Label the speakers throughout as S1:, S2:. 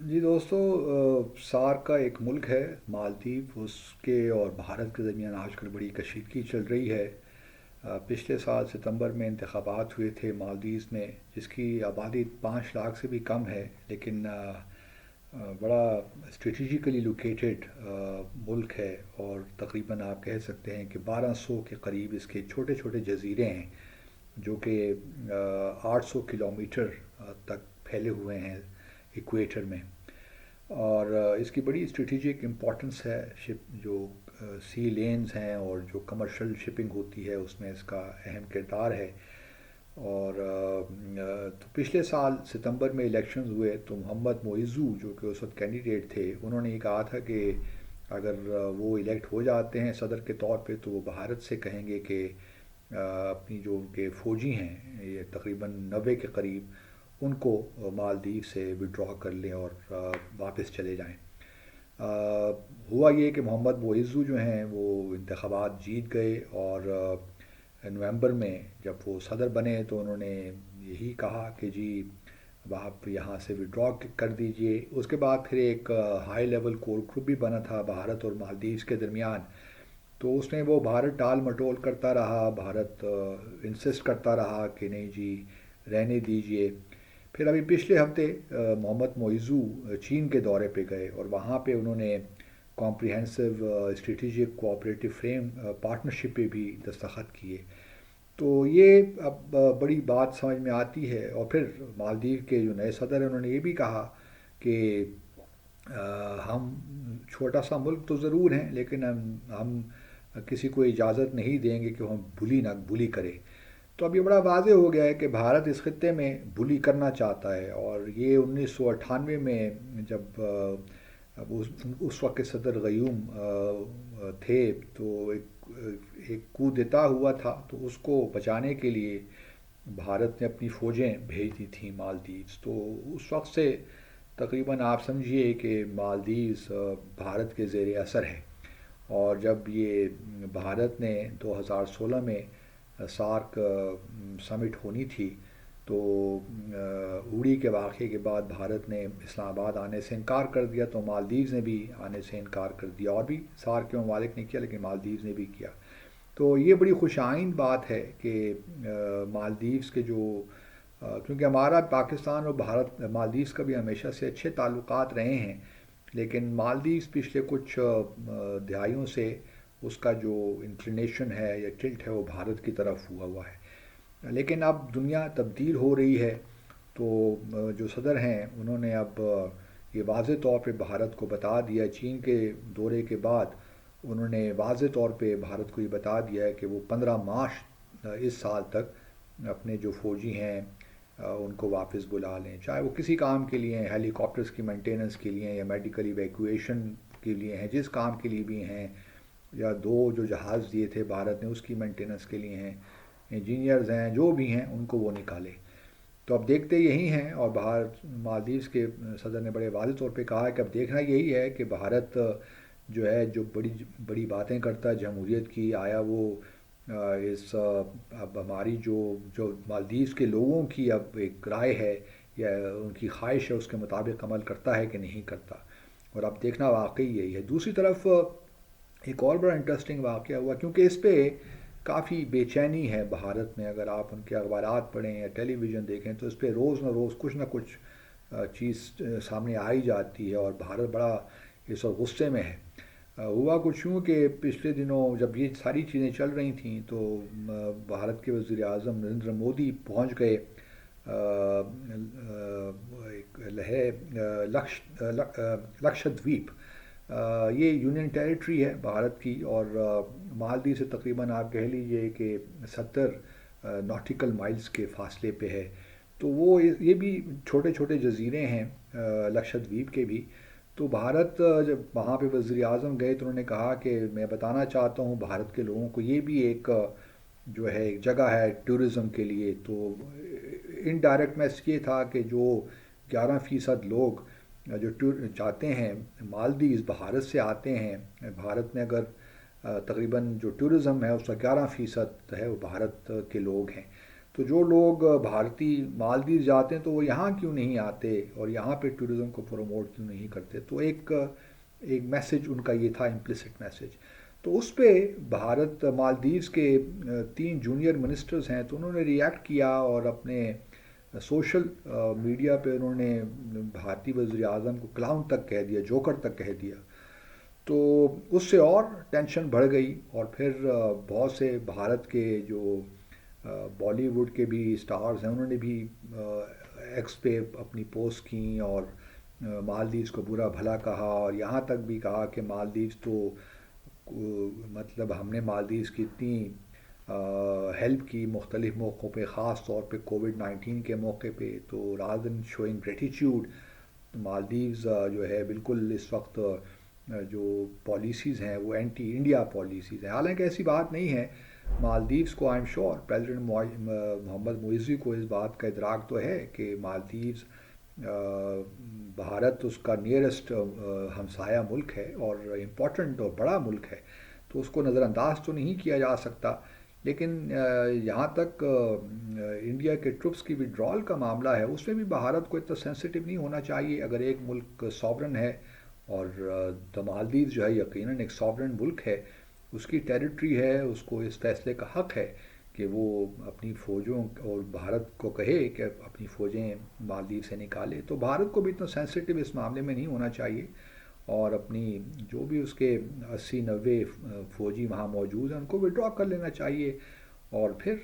S1: جی دوستو، سارک کا ایک ملک ہے مالدیپ، اس کے اور بھارت کے درمیان آج کل بڑی کشیدگی چل رہی ہے۔ پچھلے سال ستمبر میں انتخابات ہوئے تھے مالدیز میں، جس کی آبادی 5 لاکھ سے بھی کم ہے، لیکن بڑا اسٹریٹجیکلی لوکیٹڈ ملک ہے، اور تقریباً آپ کہہ سکتے ہیں کہ 1200 کے قریب اس کے چھوٹے چھوٹے جزیرے ہیں، جو کہ 800 کلومیٹر تک پھیلے ہوئے ہیں ایکویٹر میں۔ اور اس کی بڑی اسٹریٹجک امپورٹنس ہے، شپ جو سی لینز ہیں اور جو کمرشل شپنگ ہوتی ہے اس میں اس کا اہم کردار ہے۔ اور تو پچھلے سال ستمبر میں الیکشنز ہوئے تو محمد معیزو جو کہ اس وقت کینڈیڈیٹ تھے، انہوں نے یہ کہا تھا کہ اگر وہ الیکٹ ہو جاتے ہیں صدر کے طور پہ تو وہ بھارت سے کہیں گے کہ اپنی جو ان کے فوجی ہیں، یہ تقریباً 90 کے قریب، ان کو مالدیپ سے وڈرا کر لیں اور واپس چلے جائیں۔ ہوا یہ کہ محمد معیزو جو ہیں وہ انتخابات جیت گئے، اور نومبر میں جب وہ صدر بنے تو انہوں نے یہی کہا کہ جی اب آپ یہاں سے وڈرا کر دیجئے۔ اس کے بعد پھر ایک ہائی لیول کور گروپ بھی بنا تھا بھارت اور مالدیوز کے درمیان، تو اس میں وہ بھارت ٹال مٹول کرتا رہا، بھارت انسسٹ کرتا رہا کہ نہیں جی رہنے دیجئے۔ پھر ابھی پچھلے ہفتے محمد معیزو چین کے دورے پہ گئے، اور وہاں پہ انہوں نے comprehensive strategic cooperative frame partnership پہ بھی دستخط کیے۔ تو یہ اب بڑی بات سمجھ میں آتی ہے۔ اور پھر مالدیو کے جو نئے صدر ہیں انہوں نے یہ بھی کہا کہ ہم چھوٹا سا ملک تو ضرور ہیں، لیکن ہم کسی کو اجازت نہیں دیں گے کہ ہم بلی کرے۔ تو اب یہ بڑا واضح ہو گیا ہے کہ بھارت اس خطے میں بلی کرنا چاہتا ہے، اور یہ 1998 میں جب اب اس وقت کے صدر غیوم تھے تو ایک کو دیتا ہوا تھا، تو اس کو بچانے کے لیے بھارت نے اپنی فوجیں بھیج دی تھیں مالدیوز۔ تو اس وقت سے تقریباً آپ سمجھیے کہ مالدیوز بھارت کے زیر اثر ہے۔ اور جب یہ بھارت نے 2016 میں سارک سمٹ ہونی تھی، تو اوڑی کے واقعے کے بعد بھارت نے اسلام آباد آنے سے انکار کر دیا، تو مالدیوز نے بھی آنے سے انکار کر دیا، اور بھی سارک کے ممالک نے کیا لیکن مالدیوز نے بھی کیا۔ تو یہ بڑی خوش آئند بات ہے کہ مالدیوز کے جو کیونکہ ہمارا پاکستان اور بھارت مالدیوز کا بھی ہمیشہ سے اچھے تعلقات رہے ہیں، لیکن مالدیوز پچھلے کچھ دہائیوں سے اس کا جو انکلینیشن ہے یا ٹلٹ ہے وہ بھارت کی طرف ہوا ہے۔ لیکن اب دنیا تبدیل ہو رہی ہے، تو جو صدر ہیں انہوں نے اب یہ واضح طور پہ بھارت کو بتا دیا، چین کے دورے کے بعد انہوں نے واضح طور پہ بھارت کو یہ بتا دیا ہے کہ وہ 15 مارچ اس سال تک اپنے جو فوجی ہیں ان کو واپس بلا لیں، چاہے وہ کسی کام کے لیے ہیں، ہیلی کاپٹرز کی مینٹیننس کے لیے یا میڈیکل ایویکویشن کے لیے ہیں، جس کام کے لیے بھی ہیں، یا دو جو جہاز دیے تھے بھارت نے اس کی مینٹیننس کے لیے ہیں، انجینئرز ہیں، جو بھی ہیں ان کو وہ نکالے۔ تو اب دیکھتے یہی ہیں، اور مالدیوز کے صدر نے بڑے واضح طور پہ کہا ہے کہ اب دیکھنا یہی ہے کہ بھارت جو ہے جو بڑی بڑی باتیں کرتا ہے جمہوریت کی، آیا وہ اس اب ہماری جو مالدیوز کے لوگوں کی اب ایک رائے ہے یا ان کی خواہش ہے اس کے مطابق عمل کرتا ہے کہ نہیں کرتا۔ اور اب دیکھنا واقعی یہی ہے۔ دوسری طرف ایک اور بڑا انٹرسٹنگ واقعہ ہوا، کیونکہ اس پہ کافی بے چینی ہے بھارت میں، اگر آپ ان کے اخبارات پڑھیں یا ٹیلی ویژن دیکھیں تو اس پہ روز نہ روز کچھ چیز سامنے آئی جاتی ہے، اور بھارت بڑا اس وقت غصے میں ہے۔ ہوا کچھ یوں کہ پچھلے دنوں جب یہ ساری چیزیں چل رہی تھیں تو بھارت کے وزیر اعظم نریندر مودی پہنچ گئے ایک لکشدویپ۔ یہ یونین ٹیریٹری ہے بھارت کی، اور مالدیو سے تقریباً آپ کہہ لیجئے کہ 70 ناٹیکل مائلز کے فاصلے پہ ہے۔ تو وہ یہ بھی چھوٹے چھوٹے جزیرے ہیں لکشدویپ کے بھی۔ تو بھارت جب وہاں پہ وزیر اعظم گئے تو انہوں نے کہا کہ میں بتانا چاہتا ہوں بھارت کے لوگوں کو، یہ بھی ایک جو ہے ایک جگہ ہے ٹورزم کے لیے۔ تو انڈائریکٹ میسج یہ تھا کہ جو 11% لوگ جو جاتے ہیں مالدیز بھارت سے آتے ہیں، بھارت میں اگر تقریباً جو ٹورزم ہے اس کا 11% ہے وہ بھارت کے لوگ ہیں۔ تو جو لوگ بھارتی مالدیو جاتے ہیں تو وہ یہاں کیوں نہیں آتے اور یہاں پہ ٹورزم کو پروموٹ کیوں نہیں کرتے؟ تو ایک میسج ان کا یہ تھا، امپلیسٹ میسج. تو اس پہ بھارت مالدیوز کے 3 جونیئر منسٹرز ہیں، تو انہوں نے ریئیکٹ کیا اور اپنے سوشل میڈیا پہ انہوں نے بھارتی وزیر اعظم کو کلاؤن تک کہہ دیا، جوکر تک کہہ دیا. تو اس سے اور ٹینشن بڑھ گئی، اور پھر بہت سے بھارت کے جو بالی ووڈ کے بھی اسٹارز ہیں انہوں نے بھی ایکس پہ اپنی پوسٹ کیں اور مالدیوز کو برا بھلا کہا، اور یہاں تک بھی کہا کہ مالدیوز تو مطلب ہم نے مالدیوز کی اتنی ہیلپ کی مختلف موقعوں پہ، خاص طور پہ کووڈ 19 کے موقع پہ، تو رادر دین شوئنگ گریٹیچیوڈ مالدیوز جو ہے بالکل اس وقت جو پالیسیز ہیں وہ اینٹی انڈیا پالیسیز ہیں. حالانکہ ایسی بات نہیں ہے. مالدیوز کو آئی ایم شیور پریزیڈنٹ محمد معیزی کو اس بات کا ادراک تو ہے کہ مالدیوز بھارت اس کا نیئرسٹ ہمسایہ ملک ہے اور امپورٹنٹ اور بڑا ملک ہے، تو اس کو نظر انداز تو نہیں کیا جا سکتا. لیکن یہاں تک انڈیا کے ٹروپس کی وڈرال کا معاملہ ہے، اس میں بھی بھارت کو اتنا سینسیٹیو نہیں ہونا چاہیے. اگر ایک ملک ساورن ہے، اور دا مالدیوز جو ہے یقیناً ایک ساورن ملک ہے، اس کی ٹیریٹری ہے، اس کو اس فیصلے کا حق ہے کہ وہ اپنی فوجوں اور بھارت کو کہے کہ اپنی فوجیں مالدیو سے نکالے. تو بھارت کو بھی اتنا سینسیٹیو اس معاملے میں نہیں ہونا چاہیے، اور اپنی جو بھی اس کے 80-90 فوجی وہاں موجود ہیں ان کو وڈرا کر لینا چاہیے. اور پھر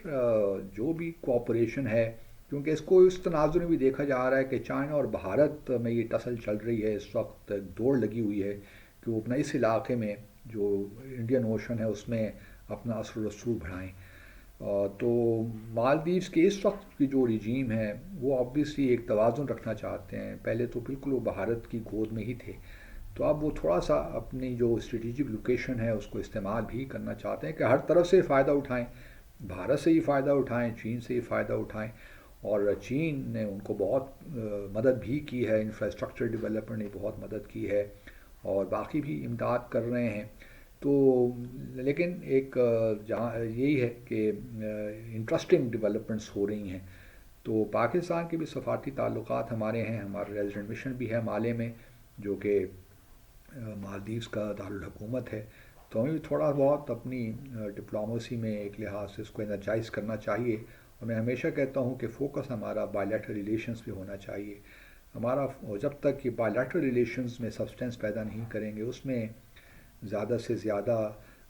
S1: جو بھی کوآپریشن ہے، کیونکہ اس کو اس تناظر میں بھی دیکھا جا رہا ہے کہ چائنا اور بھارت میں یہ ٹسل چل رہی ہے اس وقت، دوڑ لگی ہوئی ہے کہ وہ اپنا اس علاقے میں جو انڈین اوشن ہے اس میں اپنا اثر و رسوخ بڑھائیں. تو مالدیوز کے اس وقت کی جو رجیم ہے وہ آبویسلی ایک توازن رکھنا چاہتے ہیں. پہلے تو بالکل وہ بھارت کی گود میں ہی تھے، تو اب وہ تھوڑا سا اپنی جو اسٹریٹجک لوکیشن ہے اس کو استعمال بھی کرنا چاہتے ہیں کہ ہر طرف سے فائدہ اٹھائیں، بھارت سے ہی فائدہ اٹھائیں، چین سے ہی فائدہ اٹھائیں. اور چین نے ان کو بہت مدد بھی کی ہے، انفراسٹرکچر ڈیولپمنٹ نے بہت مدد کی ہے، اور باقی بھی امداد کر رہے ہیں. تو لیکن ایک جہاں یہی ہے کہ انٹرسٹنگ ڈیولپمنٹس ہو رہی ہیں. تو پاکستان کے بھی سفارتی تعلقات ہمارے ہیں، ہمارا ریزیڈنٹ مشن بھی ہے مالے میں جو کہ مالدیوز کا دارالحکومت ہے. تو ہمیں بھی تھوڑا بہت اپنی ڈپلومسی میں ایک لحاظ سے اس کو انرجائز کرنا چاہیے. اور میں ہمیشہ کہتا ہوں کہ فوکس ہمارا بائیلیٹرل ریلیشنز پہ ہونا چاہیے. ہمارا جب تک کہ بائیلیٹرل ریلیشنز میں سبسٹینس پیدا نہیں کریں گے، اس میں زیادہ سے زیادہ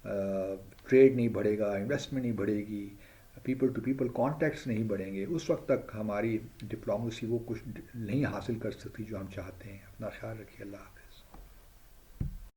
S1: ٹریڈ نہیں بڑھے گا، انویسٹمنٹ نہیں بڑھے گی، پیپل ٹو پیپل کانٹیکٹس نہیں بڑھیں گے، اس وقت تک ہماری ڈپلومسی وہ کچھ نہیں حاصل کر سکتی جو ہم چاہتے ہیں. اپنا خیال رکھیے. اللہ حافظ.